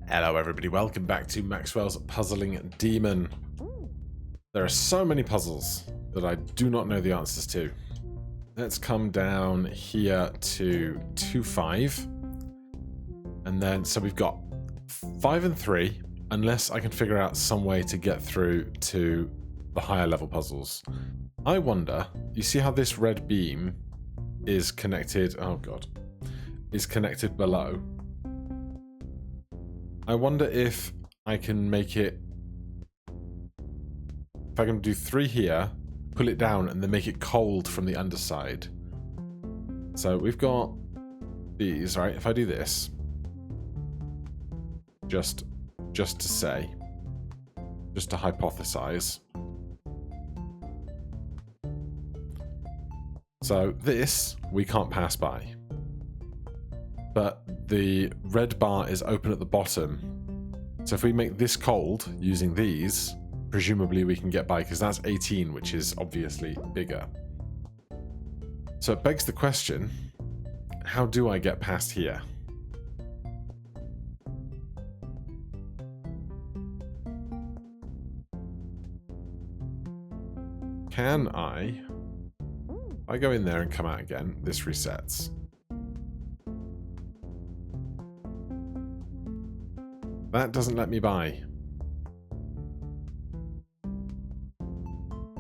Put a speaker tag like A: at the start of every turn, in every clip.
A: Hello everybody, welcome back to Maxwell's Puzzling Demon. There are so many puzzles that I do not know the answers to. Let's come down here to 2, 5. And then, so we've got 5 and 3, unless I can figure out some way to get through to the higher level puzzles. I wonder, you see how this red beam is connected, oh god, is connected below. I wonder if I can make it, if I can do 3 here, pull it down and then make it cold from the underside. So we've got these, right? If I do this, just to say, just to hypothesize. So this we can't pass by. But the red bar is open at the bottom. So if we make this cold using these, presumably we can get by, because that's 18, which is obviously bigger. So it begs the question, how do I get past here? Can I go in there and come out again, this resets. That doesn't let me by.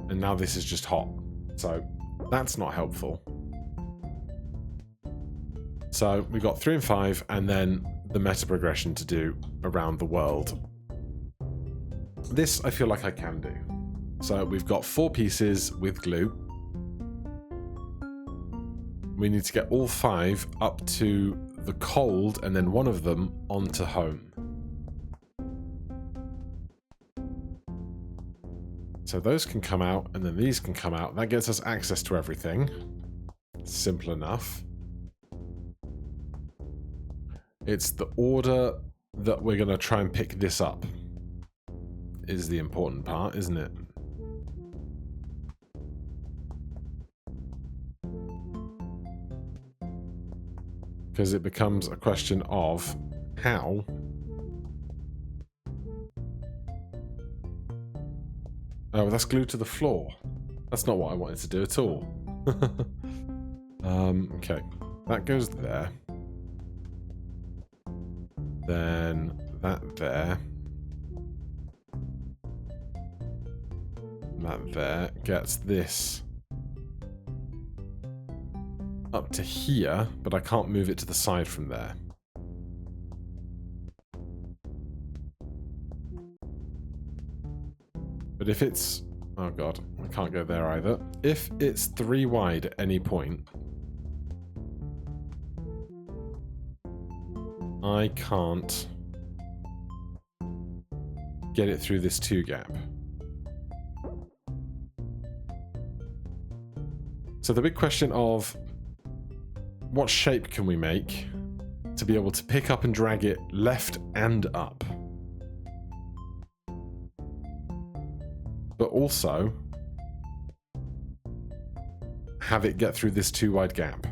A: And now this is just hot. So that's not helpful. So we've got 3 and 5 and then the meta progression to do around the world. This I feel like I can do. So we've got 4 pieces with glue. We need to get all 5 up to the cold and then one of them onto home. So those can come out, and then these can come out. That gets us access to everything. Simple enough. It's the order that we're going to try and pick this up is the important part, isn't it? Because it becomes a question of how oh, that's glued to the floor. That's not what I wanted to do at all. Okay, that goes there. Then that there. That there gets this up to here, but I can't move it to the side from there. But if it's, oh god, I can't go there either. If it's 3 wide at any point, I can't get it through this 2 gap. So the big question of what shape can we make to be able to pick up and drag it left and up? But also have it get through this 2 wide gap.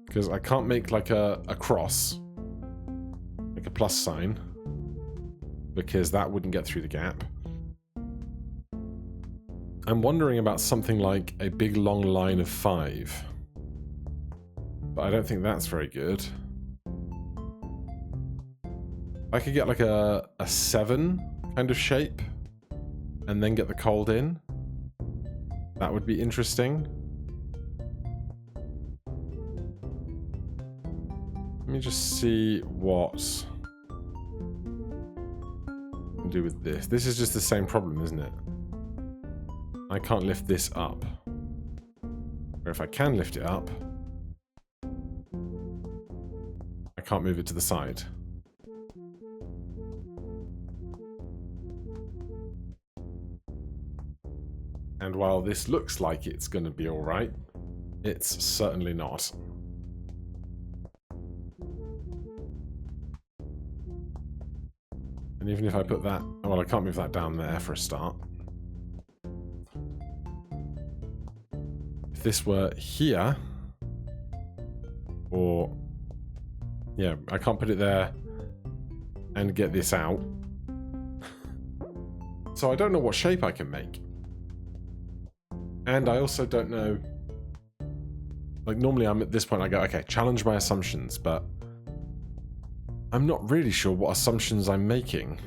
A: Because I can't make like a cross, like a plus sign, because that wouldn't get through the gap. I'm wondering about something like a big long line of 5. But I don't think that's very good. I could get like a 7 kind of shape and then get the cold in. That would be interesting. Let me just see what I can do with this. This is just the same problem, isn't it? I can't lift this up. Or if I can lift it up, I can't move it to the side. And while this looks like it's going to be alright, it's certainly not. And even if I put that, well, I can't move that down there for a start. If this were here, Or, yeah, I can't put it there and get this out. So I don't know what shape I can make. And I also don't know, like normally I'm at this point I go, okay, challenge my assumptions, but I'm not really sure what assumptions I'm making.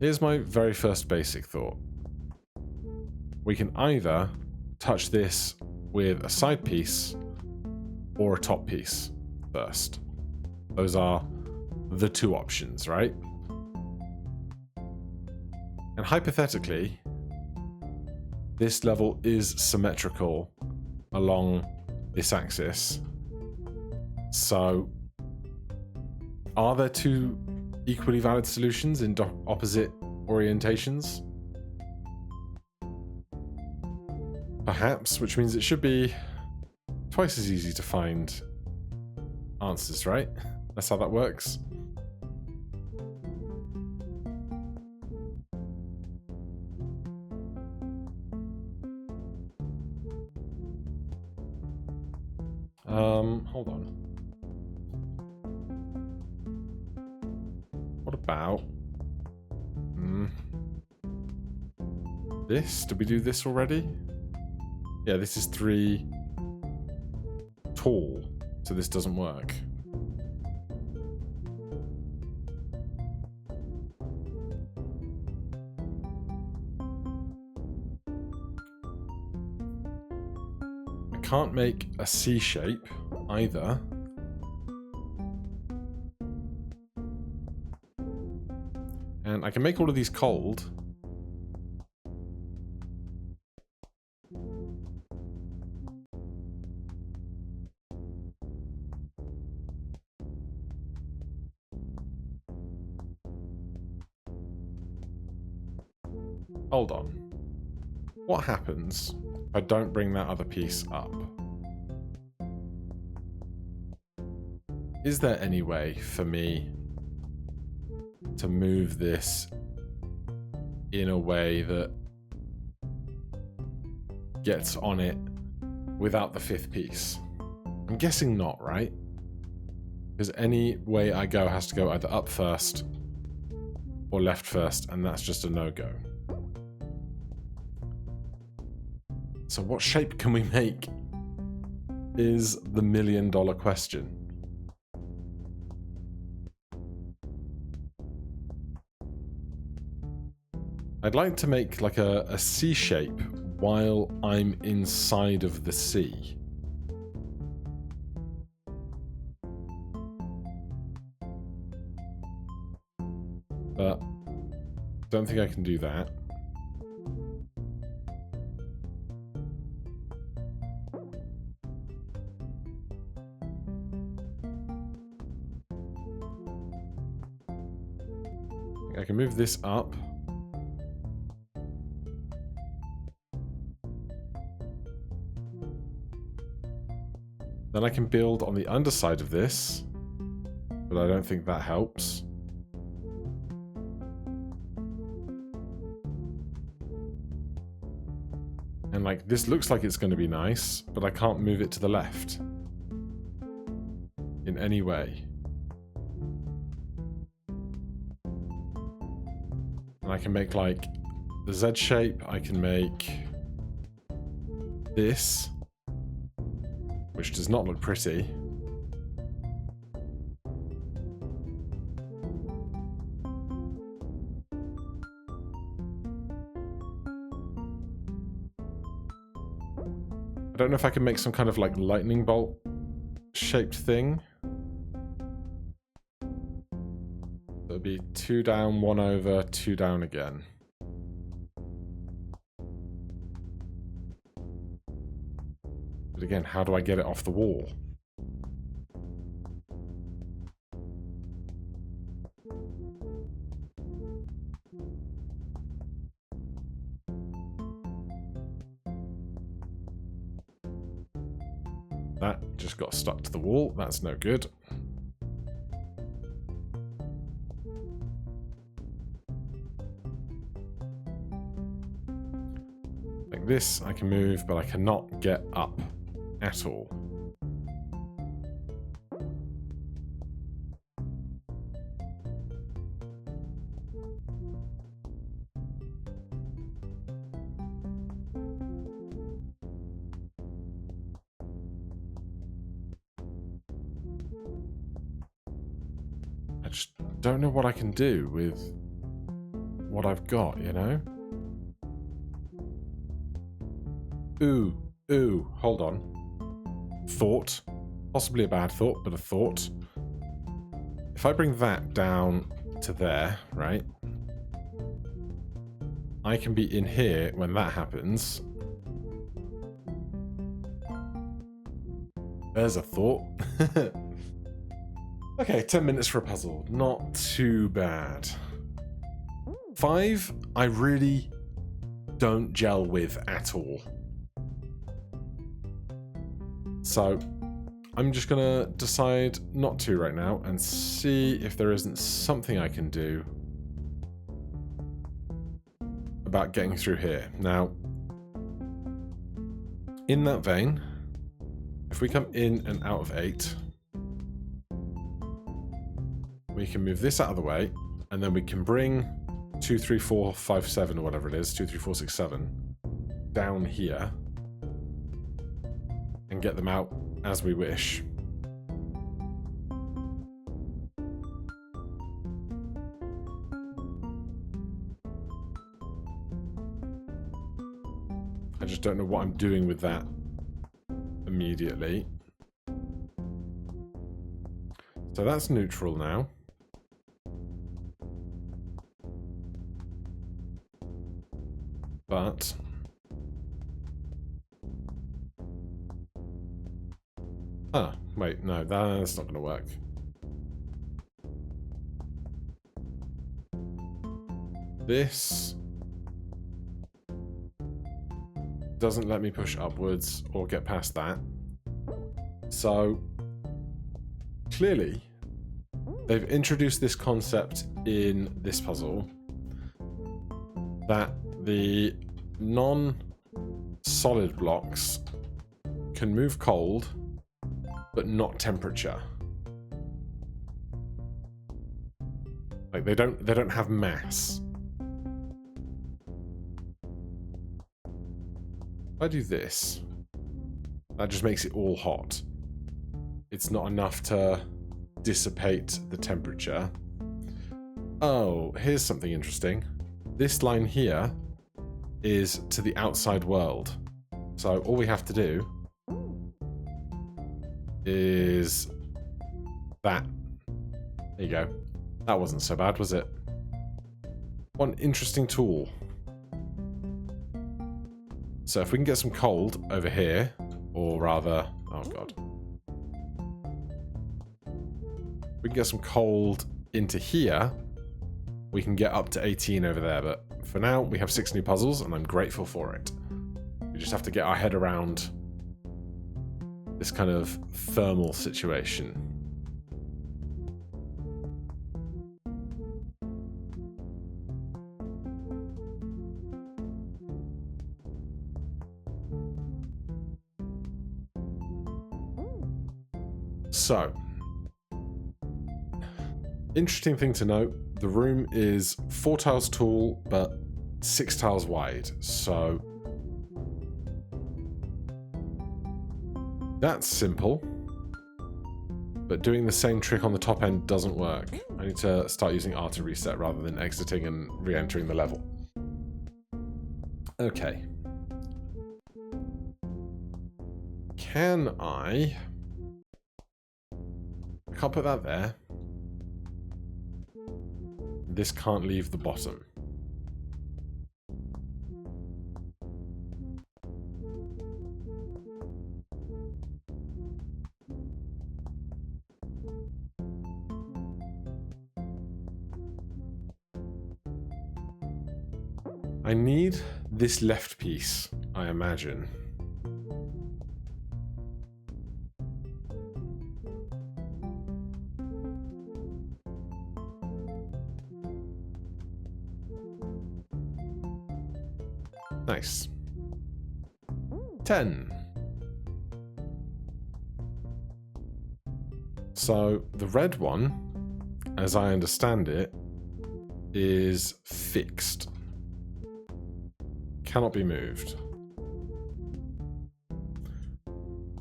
A: Here's my very first basic thought. We can either touch this with a side piece or a top piece first. Those are the two options, right? And hypothetically, this level is symmetrical along this axis. So, are there two equally valid solutions in opposite orientations? Perhaps, which means it should be twice as easy to find answers, right? That's how that works. Hold on. What about this? Did we do this already? Yeah, this is 3 tall, so this doesn't work. I can't make a C shape either. And I can make all of these cold. Hold on. What happens if I don't bring that other piece up? Is there any way for me to move this in a way that gets on it without the 5th piece? I'm guessing not, right? Because any way I go has to go either up first or left first, and that's just a no-go. So what shape can we make is the million-dollar question. I'd like to make like a C shape while I'm inside of the sea. But don't think I can do that. I can move this up. Then I can build on the underside of this, but I don't think that helps. And like, this looks like it's going to be nice, but I can't move it to the left in any way. And I can make like the Z shape, I can make this, which does not look pretty. I don't know if I can make some kind of like lightning bolt shaped thing. It'll be 2 down, 1 over, 2 down again. But again, how do I get it off the wall? That just got stuck to the wall. That's no good. I think Like this, I can move, but I cannot get up at all. I just don't know what I can do with what I've got, you know? Ooh, hold on. Thought. Possibly a bad thought, but a thought. If I bring that down to there, right? I can be in here when that happens. There's a thought. Okay, 10 minutes for a puzzle. Not too bad. 5, I really don't gel with at all. So, I'm just gonna decide not to right now and see if there isn't something I can do about getting through here. Now, in that vein, if we come in and out of 8, we can move this out of the way, and then we can bring 2, 3, 4, 5, 7, or whatever it is, 2, 3, 4, 6, 7, down here, and get them out as we wish. I just don't know what I'm doing with that immediately. So that's neutral now. But wait, no, that's not going to work. This doesn't let me push upwards or get past that. So clearly they've introduced this concept in this puzzle that the non-solid blocks can move cold but not temperature. Like they don't have mass. If I do this, that just makes it all hot. It's not enough to dissipate the temperature. Oh, here's something interesting. This line here is to the outside world. So all we have to do is that. There you go. That wasn't so bad, was it? One interesting tool. So if we can get some cold over here, or rather, oh god. If we can get some cold into here, we can get up to 18 over there, but for now we have 6 new puzzles and I'm grateful for it. We just have to get our head around this kind of thermal situation. So, interesting thing to note, the room is 4 tiles tall, but 6 tiles wide, so that's simple, but doing the same trick on the top end doesn't work. I need to start using R to reset rather than exiting and re-entering the level. Okay. Can I can't put that there. This can't leave the bottom. I need this left piece, I imagine. Nice. 10. So the red one, as I understand it, is fixed. Cannot be moved.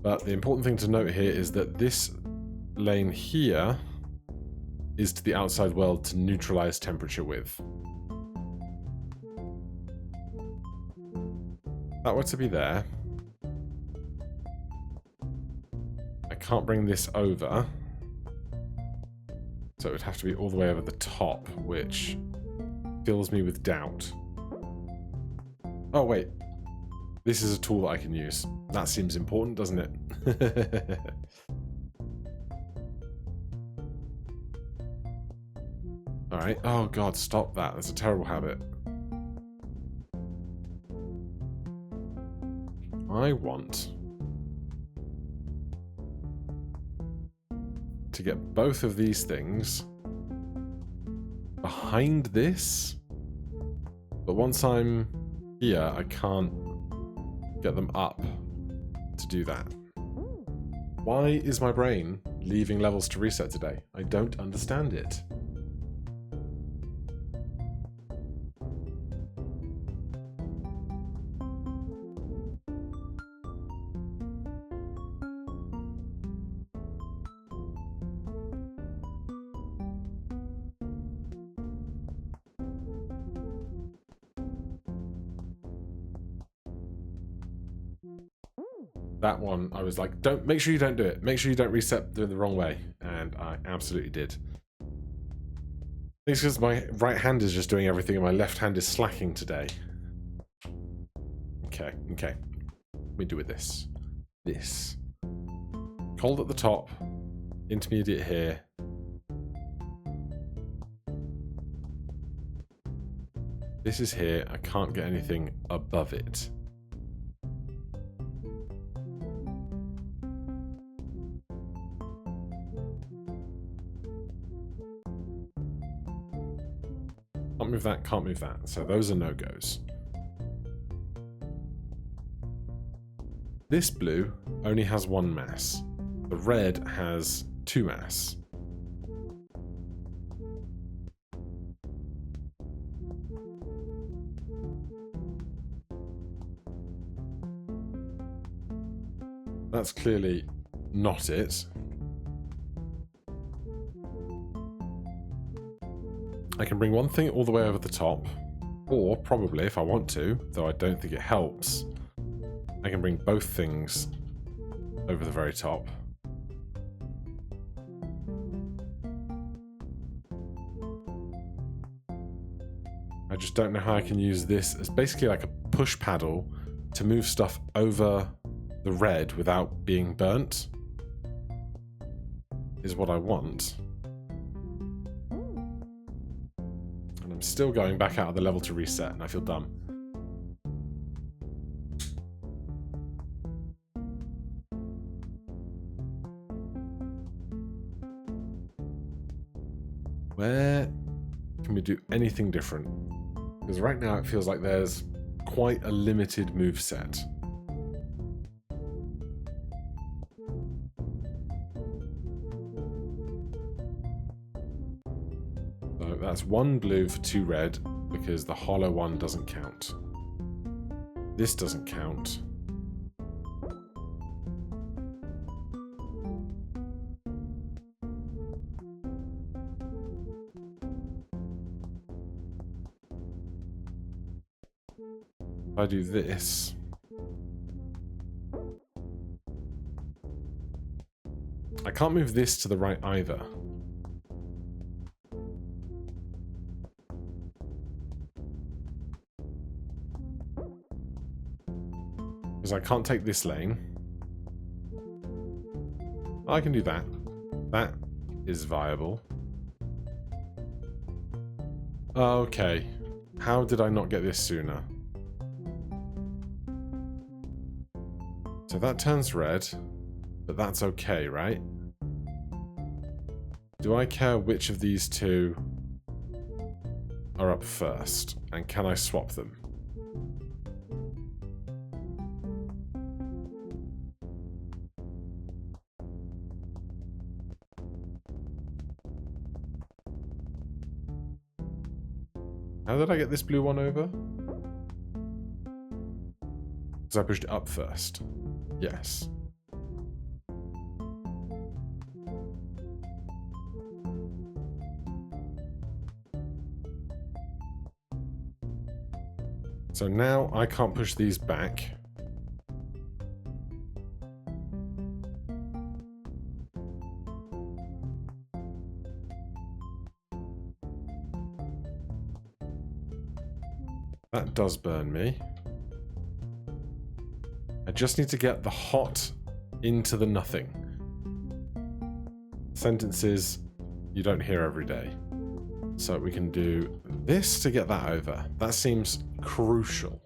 A: But the important thing to note here is that this lane here is to the outside world to neutralize temperature with. That were to be there. I can't bring this over. So it would have to be all the way over the top, which fills me with doubt. Oh, wait. This is a tool that I can use. That seems important, doesn't it? Alright. Oh, God, stop that. That's a terrible habit. I want to get both of these things behind this, but once I'm here, I can't get them up to do that. Why is my brain leaving levels to reset today? I don't understand it. That one, I was like, don't, make sure you don't do it. Make sure you don't reset doing the wrong way. And I absolutely did. It's because my right hand is just doing everything and my left hand is slacking today. Okay. Let me do with this. This. Cold at the top. Intermediate here. This is here. I can't get anything above it. Can't move that, can't move that. So those are no-goes. This blue only has 1 mass. The red has 2 mass. That's clearly not it. I can bring one thing all the way over the top, or probably, if I want to, though I don't think it helps, I can bring both things over the very top. I just don't know how I can use this as basically like a push paddle to move stuff over the red without being burnt, is what I want. Still going back out of the level to reset, and I feel dumb. Where can we do anything different? Because right now it feels like there's quite a limited move set. That's 1 blue for 2 red, because the hollow one doesn't count. This doesn't count. If I do this, I can't move this to the right either. Because I can't take this lane. I can do that. That is viable. Okay. How did I not get this sooner? So that turns red, but that's okay, right? Do I care which of these two are up first? And can I swap them? How did I get this blue one over? Because I pushed it up first. Yes. So now I can't push these back. That does burn me. I just need to get the hot into the nothing. Sentences you don't hear every day. So we can do this to get that over. That seems crucial.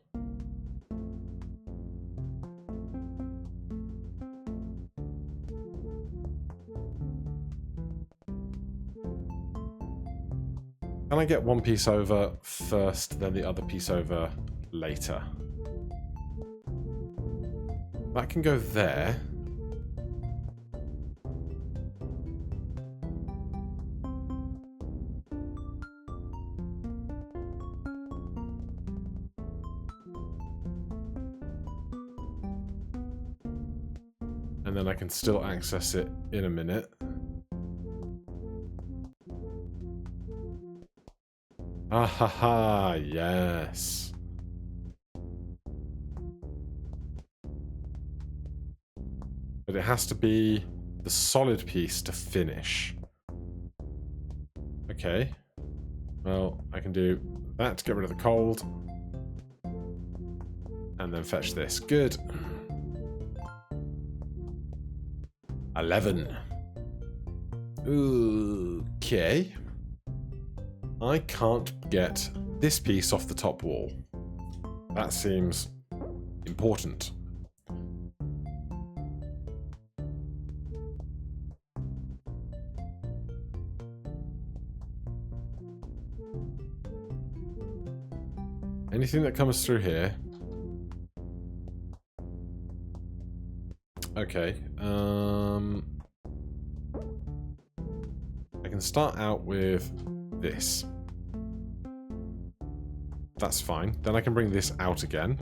A: Can I get one piece over first, then the other piece over later? That can go there. And then I can still access it in a minute. Ah ha ha, yes. But it has to be the solid piece to finish. Okay. Well, I can do that to get rid of the cold. And then fetch this. Good. 11. Okay. I can't get this piece off the top wall. That seems important. Anything that comes through here. Okay. I can start out with this. That's fine. Then I can bring this out again.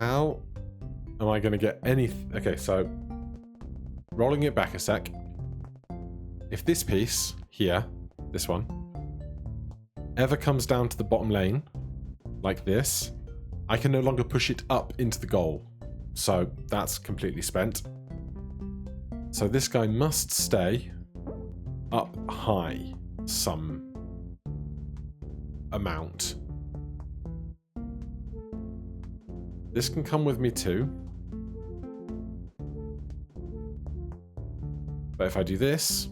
A: How am I going to get any... Okay, so rolling it back a sec. If this piece here, this one, ever comes down to the bottom lane, like this, I can no longer push it up into the goal. So that's completely spent. So this guy must stay up high some amount. This can come with me too. But if I do this,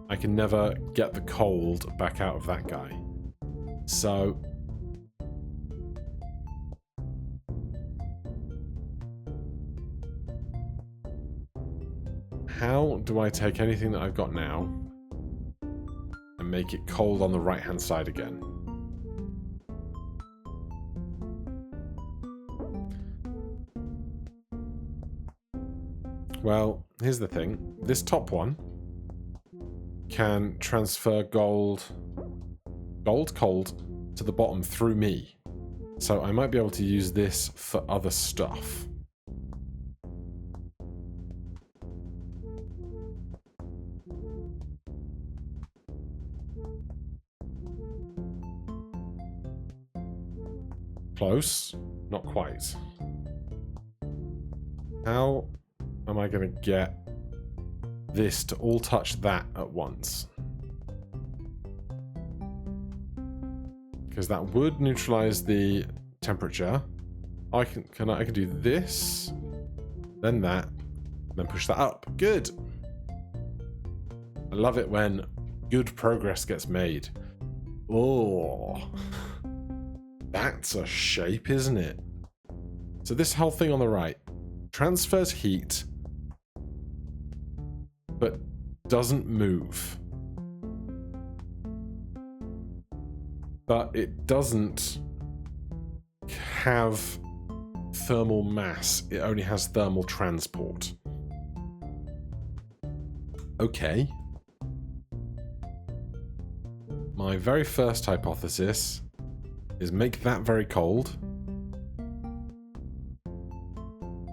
A: I can never get the cold back out of that guy. So how do I take anything that I've got now and make it cold on the right-hand side again? Well, here's the thing. This top one can transfer gold cold to the bottom through me. So I might be able to use this for other stuff. Close. Not quite. How am I going to get this to all touch that at once? Because that would neutralize the temperature. I can do this, then that, then push that up. Good. I love it when good progress gets made. Oh, that's a shape, isn't it? So this whole thing on the right transfers heat, but doesn't move. But it doesn't have thermal mass. It only has thermal transport. Okay. My very first hypothesis is make that very cold.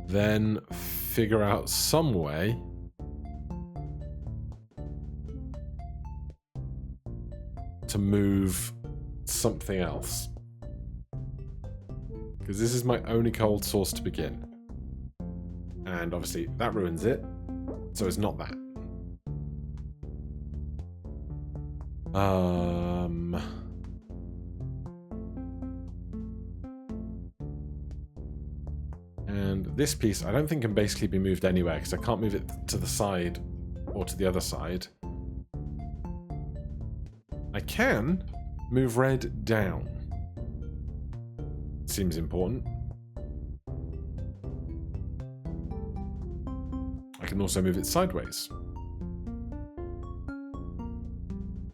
A: Then figure out some way to move something else. Because this is my only cold source to begin. And obviously that ruins it. So it's not that. And this piece I don't think can basically be moved anywhere because I can't move it to the side or to the other side. I can move red down. Seems important. I can also move it sideways.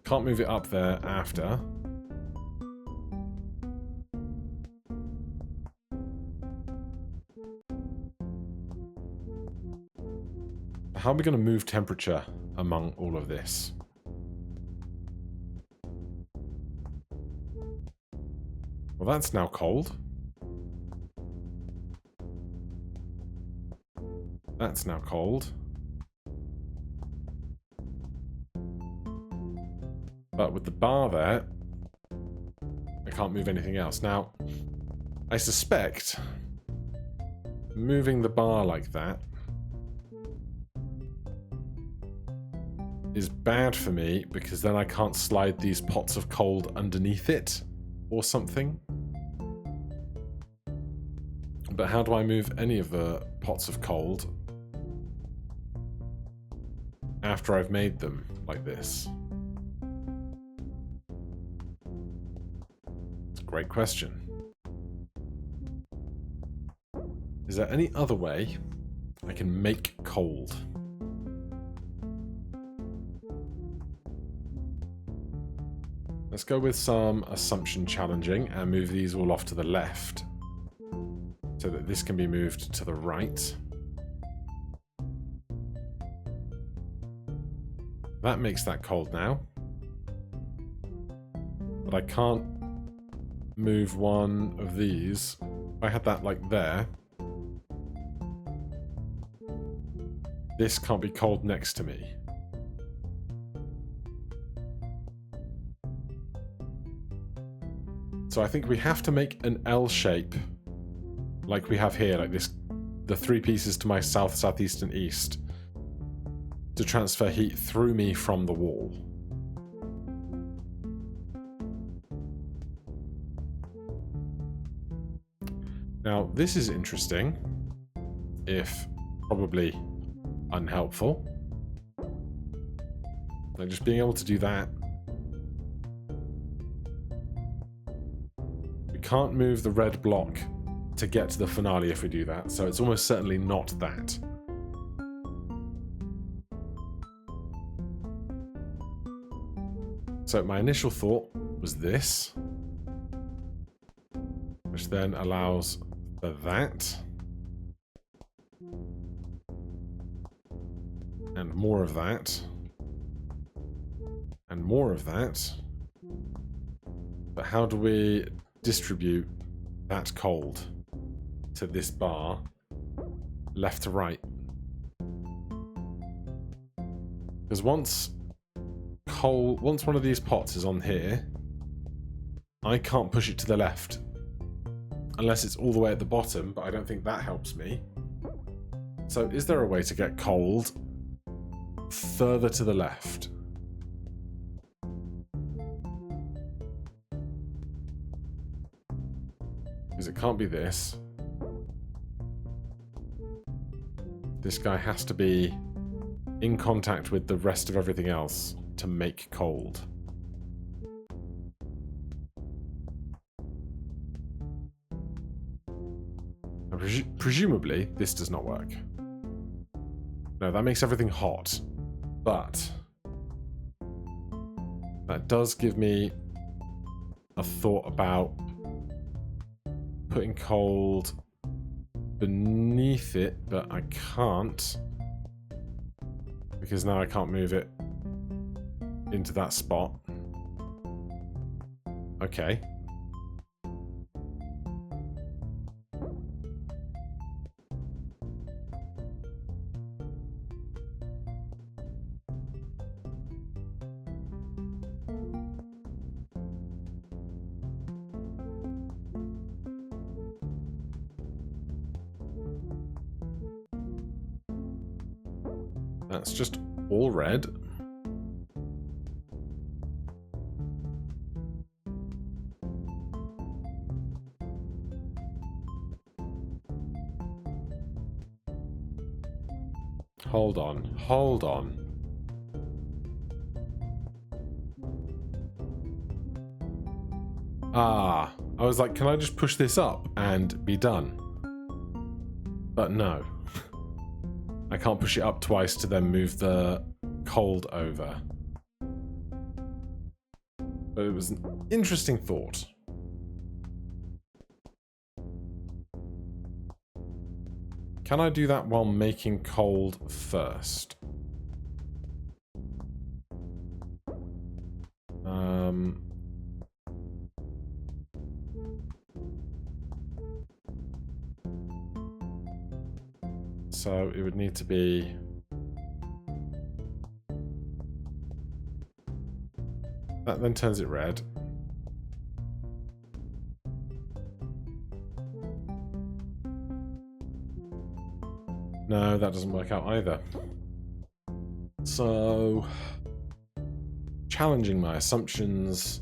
A: Can't move it up there after. How are we going to move temperature among all of this? Well, that's now cold. That's now cold. But with the bar there, I can't move anything else. Now, I suspect moving the bar like that is bad for me because then I can't slide these pots of cold underneath it or something. But how do I move any of the pots of cold after I've made them like this? It's a great question. Is there any other way I can make cold? Let's go with some assumption challenging and move these all off to the left so that this can be moved to the right. That makes that cold now. But I can't move one of these. If I had that like there, this can't be cold next to me. So I think we have to make an L shape like we have here, like this, the three pieces to my south, southeast, and east, to transfer heat through me from the wall. Now, this is interesting, if probably unhelpful. Like just being able to do that. We can't move the red block to get to the finale if we do that, so it's almost certainly not that. So my initial thought was this, which then allows for that. And more of that. And more of that. But how do we distribute that cold to this bar, left to right? Because once one of these pots is on here, I can't push it to the left. Unless it's all the way at the bottom, but I don't think that helps me. So is there a way to get cold further to the left? Because it can't be this. This guy has to be in contact with the rest of everything else to make cold. Presumably, this does not work. No, that makes everything hot. But that does give me a thought about putting cold beneath it, but I can't. Because now I can't move it into that spot. Okay. That's just all red. Hold on, hold on. Ah, I was like, can I just push this up and be done? But no. I can't push it up twice to then move the cold over. But it was an interesting thought. Can I do that while making cold first? So it would need to be... That then turns it red. No, that doesn't work out either. So... challenging my assumptions.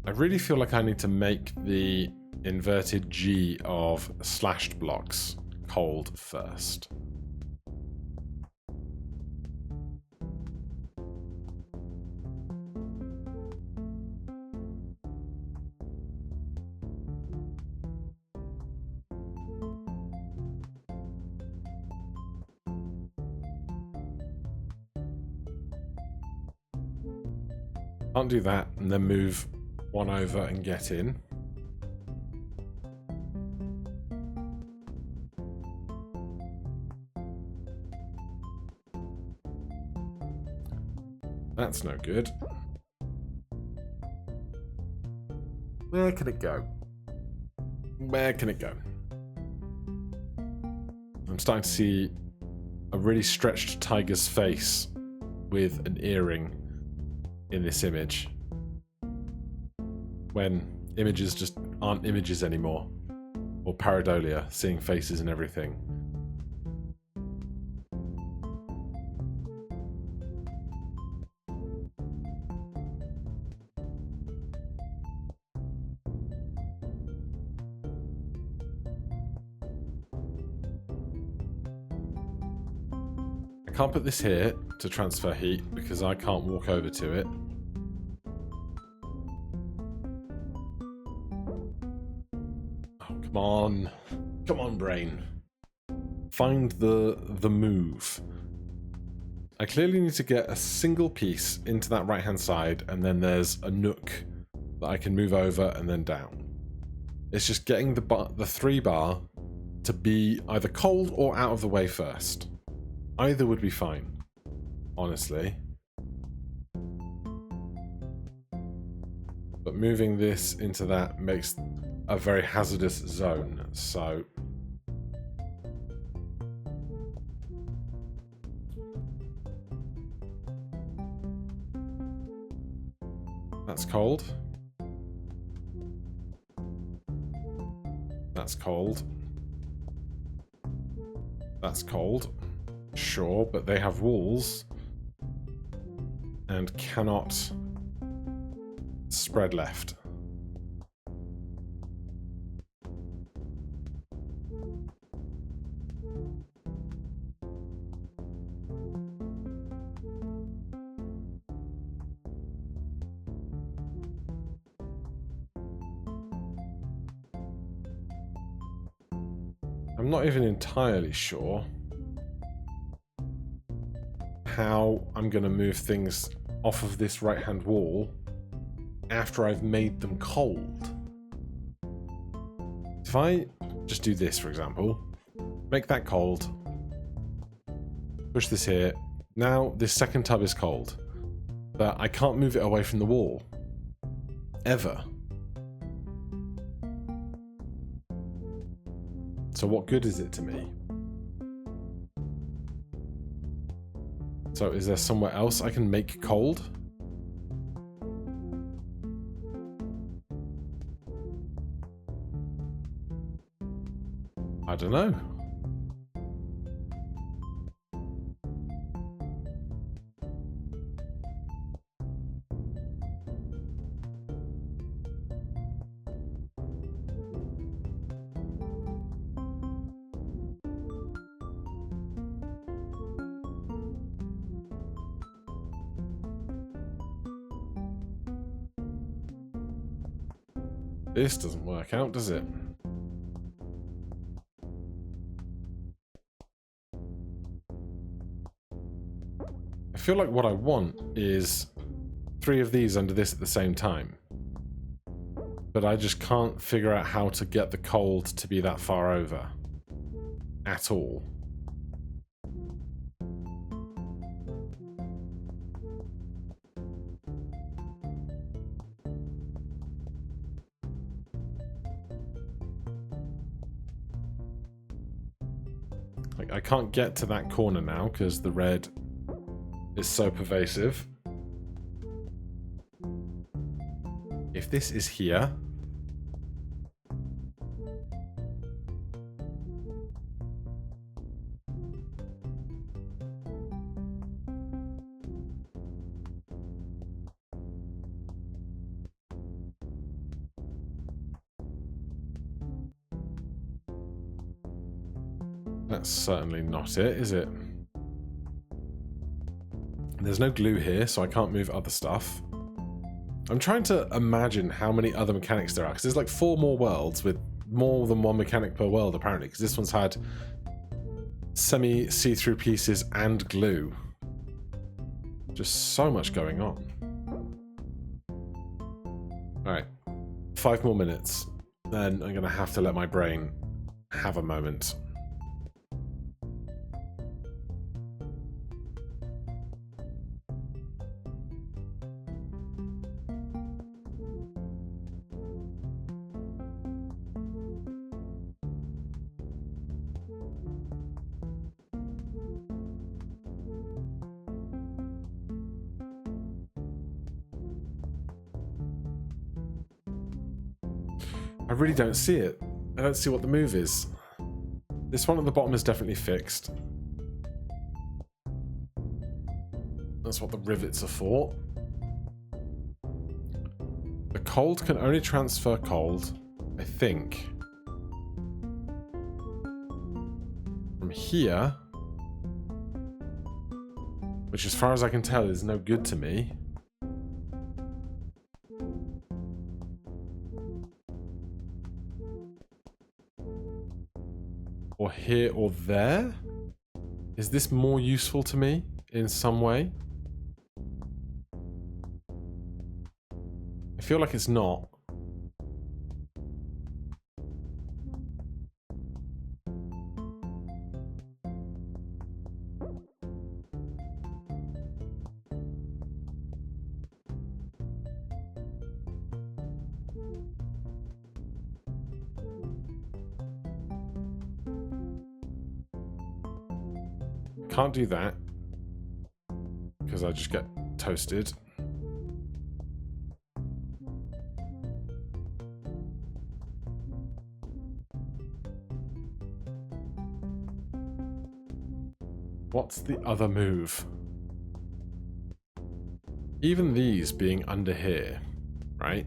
A: I really feel like I need to make the inverted G of slashed blocks cold first. Can't do that and then move one over and get in. That's no good. Where can it go? Where can it go? I'm starting to see a really stretched tiger's face with an earring in this image. When images just aren't images anymore. Or pareidolia, seeing faces and everything. I can't put this here to transfer heat because I can't walk over to it. Oh, come on. Come on, brain. Find the move. I clearly need to get a single piece into that right-hand side, and then there's a nook that I can move over and then down. It's just getting the 3 bar to be either cold or out of the way first. Either would be fine, honestly. But moving this into that makes a very hazardous zone, so... That's cold. That's cold. That's cold. Sure, but they have walls and cannot spread left. I'm not even entirely sure how I'm going to move things off of this right-hand wall after I've made them cold. If I just do this, for example, make that cold, push this here, now this second tub is cold, but I can't move it away from the wall. Ever. So what good is it to me? So is there somewhere else I can make cold? I don't know. This doesn't work out, does it? I feel like what I want is 3 of these under this at the same time. But I just can't figure out how to get the cold to be that far over. At all. Like, I can't get to that corner now because the red is so pervasive. If this is here, that's certainly not it, is it? There's no glue here, so I can't move other stuff. I'm trying to imagine how many other mechanics there are, because there's like 4 more worlds with more than 1 mechanic per world, apparently, because this one's had semi-see-through pieces and glue. Just so much going on. Alright, 5 more minutes, then I'm going to have to let my brain have a moment. I really don't see it. I don't see what the move is. This one at the bottom is definitely fixed. That's what the rivets are for. The cold can only transfer cold, I think, from here, which as far as I can tell is no good to me. Or here or there? Is this more useful to me in some way? I feel like it's not. Can't do that because I just get toasted. What's the other move? Even these being under here, right?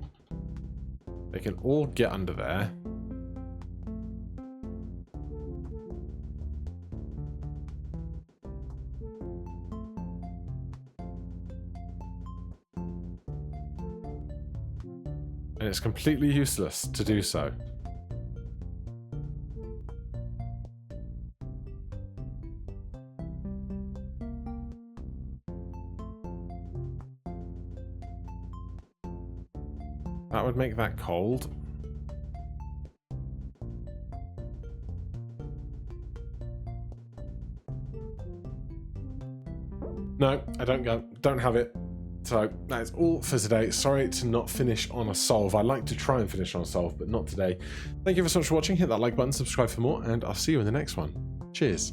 A: They can all get under there. And it's completely useless to do so. That would make that cold. No, I don't have it. So that is all for today. Sorry to not finish on a solve. I like to try and finish on a solve, but not today. Thank you so much for watching. Hit that like button, subscribe for more, and I'll see you in the next one. Cheers.